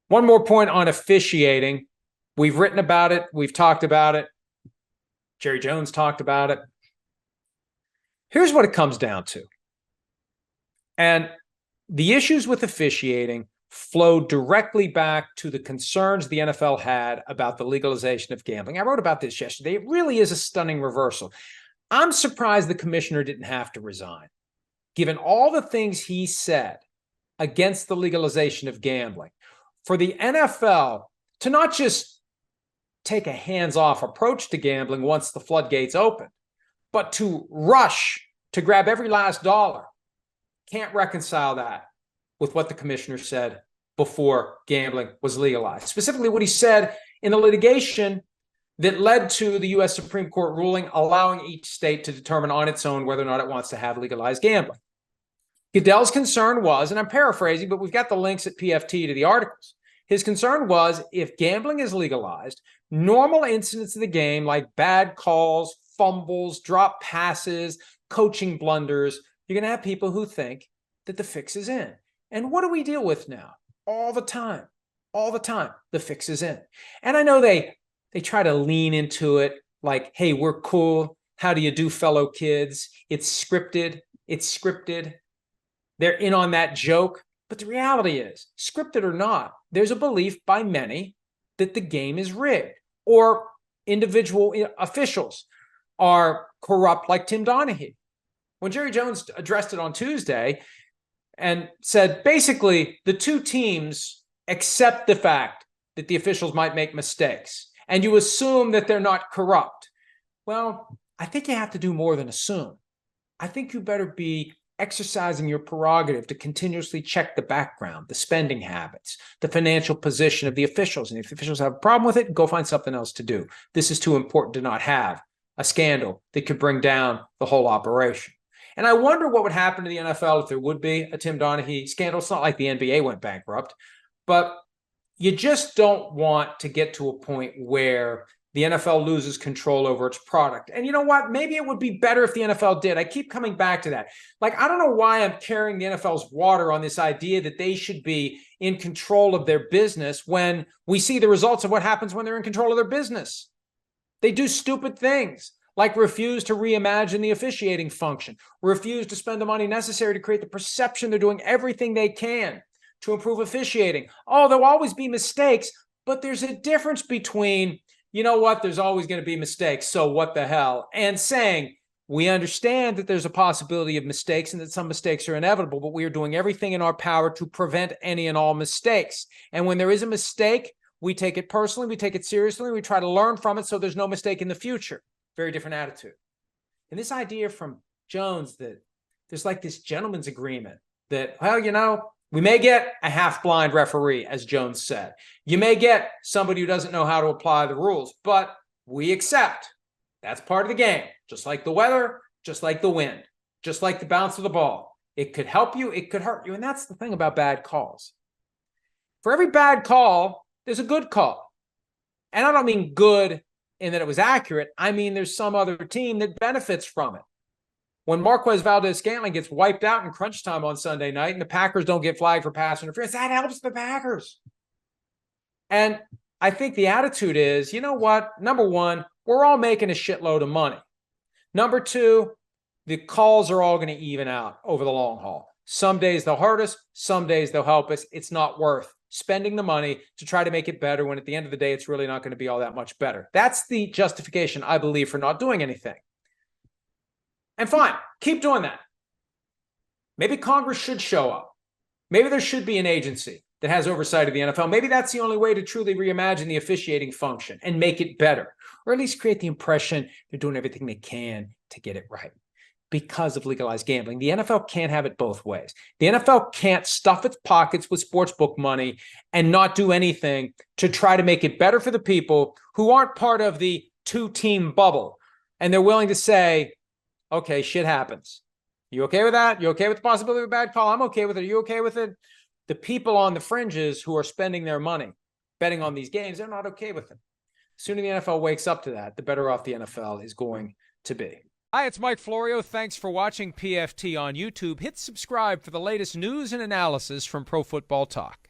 One more point on officiating. We've written about it. We've talked about it. Jerry Jones talked about it. Here's what it comes down to. And the issues with officiating flow directly back to the concerns the NFL had about the legalization of gambling. I wrote about this yesterday. It really is a stunning reversal. I'm surprised the commissioner didn't have to resign, given all the things he said against the legalization of gambling. For the NFL to not just take a hands-off approach to gambling once the floodgates open, but to rush to grab every last dollar. Can't reconcile that with what the commissioner said before gambling was legalized. Specifically, what he said in the litigation that led to the U.S. Supreme Court ruling allowing each state to determine on its own whether or not it wants to have legalized gambling. Goodell's concern was, and I'm paraphrasing, but we've got the links at PFT to the articles. His concern was if gambling is legalized, normal incidents of the game like bad calls, fumbles, drop passes, coaching blunders, you're going to have people who think that the fix is in. And what do we deal with now? All the time, the fix is in. And I know they try to lean into it like, hey, we're cool. How do you do, fellow kids? It's scripted. They're in on that joke. But the reality is, scripted or not, there's a belief by many that the game is rigged or individual officials are corrupt like Tim Donaghy. When Jerry Jones addressed it on Tuesday and said, basically, the two teams accept the fact that the officials might make mistakes, and you assume that they're not corrupt. Well, I think you have to do more than assume. I think you better be exercising your prerogative to continuously check the background, the spending habits, the financial position of the officials. And if the officials have a problem with it, go find something else to do. This is too important to not have a scandal that could bring down the whole operation. And I wonder what would happen to the NFL if there would be a Tim Donaghy scandal. It's not like the NBA went bankrupt, but you just don't want to get to a point where the NFL loses control over its product. And you know what? Maybe it would be better if the NFL did. I keep coming back to that. Like, I don't know why I'm carrying the NFL's water on this idea that they should be in control of their business when we see the results of what happens when they're in control of their business. They do stupid things, like refuse to reimagine the officiating function, refuse to spend the money necessary to create the perception they're doing everything they can to improve officiating. Oh, there'll always be mistakes, but there's a difference between, you know what, there's always going to be mistakes, so what the hell, and saying, we understand that there's a possibility of mistakes and that some mistakes are inevitable, but we are doing everything in our power to prevent any and all mistakes. And when there is a mistake, we take it personally, we take it seriously, we try to learn from it so there's no mistake in the future. Very different attitude. And this idea from Jones that there's like this gentleman's agreement that, well, you know, we may get a half-blind referee, as Jones said. You may get somebody who doesn't know how to apply the rules, but we accept. That's part of the game. Just like the weather, just like the wind, just like the bounce of the ball. It could help you, it could hurt you. And that's the thing about bad calls. For every bad call, there's a good call. And I don't mean good in that it was accurate. I mean there's some other team that benefits from it. When Marquez Valdez-Scantling gets wiped out in crunch time on Sunday night and the Packers don't get flagged for pass interference, that helps the Packers. And I think the attitude is, you know what? Number one, we're all making a shitload of money. Number two, the calls are all going to even out over the long haul. Some days they'll hurt us. Some days they'll help us. It's not worth spending the money to try to make it better when at the end of the day, it's really not going to be all that much better. That's the justification, I believe, for not doing anything. And fine, keep doing that. Maybe Congress should show up. Maybe there should be an agency that has oversight of the NFL. Maybe that's the only way to truly reimagine the officiating function and make it better, or at least create the impression they're doing everything they can to get it right. Because of legalized gambling, the NFL can't have it both ways. The NFL can't stuff its pockets with sportsbook money and not do anything to try to make it better for the people who aren't part of the two-team bubble. And they're willing to say, okay, shit happens. You okay with that? You okay with the possibility of a bad call? I'm okay with it. Are you okay with it? The people on the fringes who are spending their money betting on these games, they're not okay with it. The sooner the NFL wakes up to that, the better off the NFL is going to be. Hi, it's Mike Florio. Thanks for watching PFT on YouTube. Hit subscribe for the latest news and analysis from Pro Football Talk.